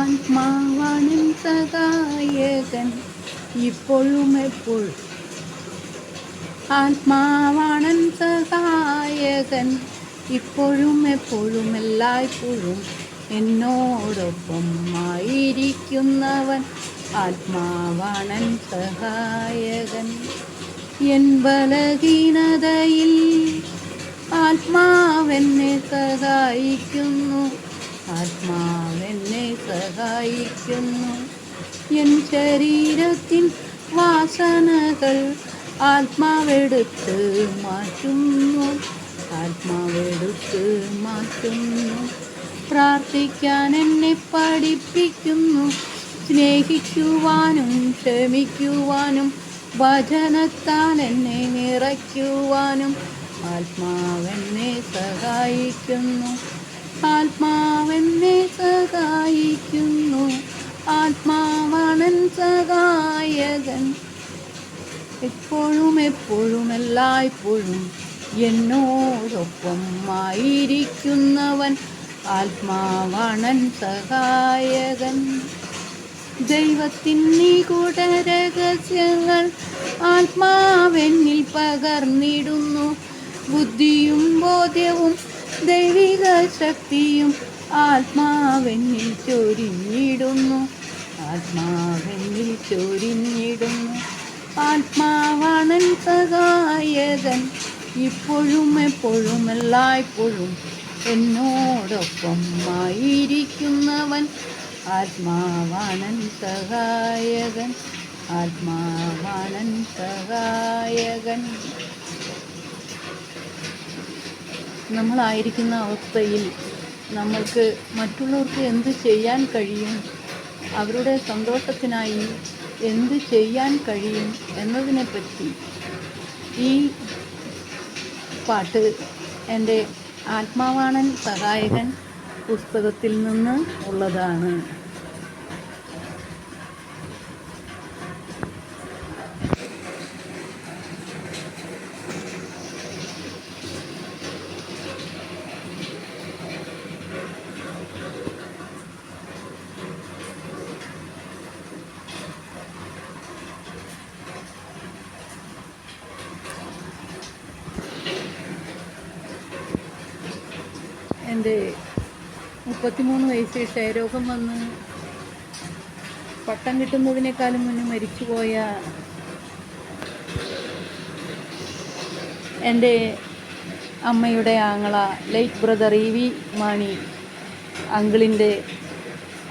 ആത്മാവാണൻ സഹായകൻ ഇപ്പോഴും എപ്പോഴും. ആത്മാവാണൻ സഹായകൻ ഇപ്പോഴും എപ്പോഴും എല്ലായ്പ്പോഴും. എന്നോടൊപ്പം ആയിരിക്കുന്നവൻ ആത്മാവാണൻ സഹായകൻ. എൻ ബലഹീനതയിൽ ആത്മാവെന്നെ സഹായിക്കുന്നു. ആത്മാവെന്നെ സഹായിക്കുന്നു. എൻ ശരീരത്തിൻ വാസനകൾ ആത്മാവെടുത്ത് മാറ്റുന്നു. ആത്മാവെടുത്ത് മാറ്റുന്നു. പ്രാർത്ഥിക്കാൻ എന്നെ പഠിപ്പിക്കുന്നു. സ്നേഹിക്കുവാനും ക്ഷമിക്കുവാനും വചനത്താൽ എന്നെ നിറയ്ക്കുവാനും ആത്മാവെന്നെ സഹായിക്കുന്നു. ആത്മാവെന്നെ സഹായിക്കുന്നു. ആത്മാവാണൻ സഹായകൻ എപ്പോഴും എപ്പോഴും എല്ലായ്പ്പോഴും. എന്നോടൊപ്പം ആയിരിക്കുന്നവൻ ആത്മാവാണൻ സഹായകൻ. ദൈവത്തിൻ നിഗൂഢ രഹസ്യങ്ങൾ ആത്മാവെന്നിൽ പകർന്നിടുന്നു. ബുദ്ധിയും ബോധ്യവും ദൈവിക ശക്തിയും ആത്മാവെന്നിൽ ചൊരിഞ്ഞിടുന്നു. ആത്മാവെന്നിൽ ചൊരിഞ്ഞിടുന്നു. ആത്മാവാണൻ സഹായകൻ ഇപ്പോഴും എപ്പോഴും എല്ലായ്പ്പോഴും. എന്നോടൊപ്പം ആയിരിക്കുന്നവൻ ആത്മാവാണൻ സഹായകൻ. ആത്മാവാണൻ സഹായകൻ. നമ്മളായിരിക്കുന്ന അവസ്ഥയിൽ നമ്മൾക്ക് മറ്റുള്ളവർക്ക് എന്ത് ചെയ്യാൻ കഴിയും, അവരുടെ സന്തോഷത്തിനായി എന്ത് ചെയ്യാൻ കഴിയും എന്നതിനെപ്പറ്റി ഈ പാട്ട് എൻ്റെ ആത്മാവാണൻ സഹായകൻ പുസ്തകത്തിൽ നിന്ന് ഉള്ളതാണ്. എൻ്റെ 33 വയസ്സിൽ ക്ഷയരോഗം വന്ന് പട്ടം കിട്ടുന്നതിനേക്കാളും മുന്നേ മരിച്ചുപോയ എൻ്റെ അമ്മയുടെ ആങ്ങള ലൈറ്റ് ബ്രദർ ഇ.വി. മാണി അങ്കിളിൻ്റെ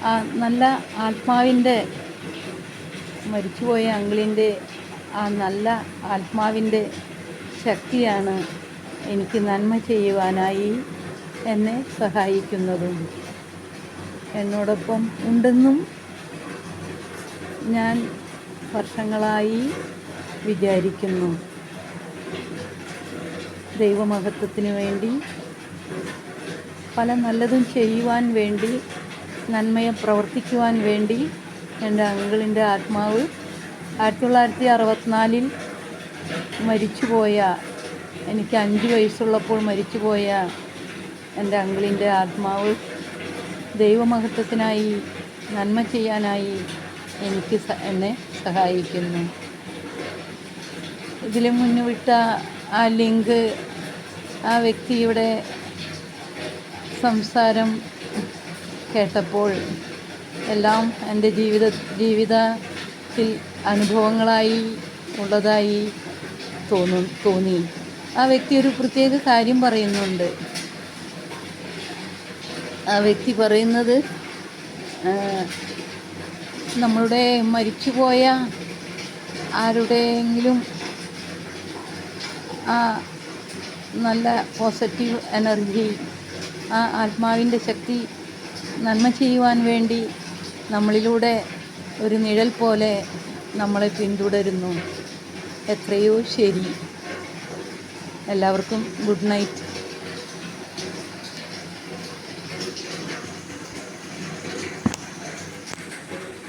ആ നല്ല ആത്മാവിൻ്റെ, മരിച്ചുപോയ അങ്കിളിൻ്റെ ആ നല്ല ആത്മാവിൻ്റെ ശക്തിയാണ് എനിക്ക് നന്മ ചെയ്യുവാനായി എന്നെ സഹായിക്കുന്നതും എന്നോടൊപ്പം ഉണ്ടെന്നും ഞാൻ വർഷങ്ങളായി വിചാരിക്കുന്നു. ദൈവമഹത്വത്തിന് വേണ്ടി, പല നല്ലതും ചെയ്യുവാൻ വേണ്ടി, നന്മയെ പ്രവർത്തിക്കുവാൻ വേണ്ടി എൻ്റെ അങ്കിളിൻ്റെ ആത്മാവ് 1964 മരിച്ചുപോയ, എനിക്ക് 5 വയസ്സുള്ളപ്പോൾ മരിച്ചുപോയ എൻ്റെ അങ്കിളിൻ്റെ ആത്മാവ് ദൈവമഹത്വത്തിനായി, നന്മ ചെയ്യാനായി എന്നെ സഹായിക്കുന്നു. ഇതിൽ മുന്നുവിട്ട ആ ലിങ്ക്, ആ വ്യക്തിയുടെ സംസാരം കേട്ടപ്പോൾ എല്ലാം എൻ്റെ ജീവിതത്തിൽ അനുഭവങ്ങളായി ഉള്ളതായി തോന്നി. ആ വ്യക്തി ഒരു പ്രത്യേക കാര്യം പറയുന്നുണ്ട്. ആ വ്യക്തി പറയുന്നത്, നമ്മളുടെ മരിച്ചുപോയ ആരുടെയെങ്കിലും ആ നല്ല പോസിറ്റീവ് എനർജി, ആ ആത്മാവിൻ്റെ ശക്തി നന്മ ചെയ്യുവാൻ വേണ്ടി നമ്മളിലൂടെ ഒരു നിഴൽ പോലെ നമ്മളെ പിന്തുടരുന്നു. എത്രയോ ശരി. എല്ലാവർക്കും ഗുഡ് നൈറ്റ്.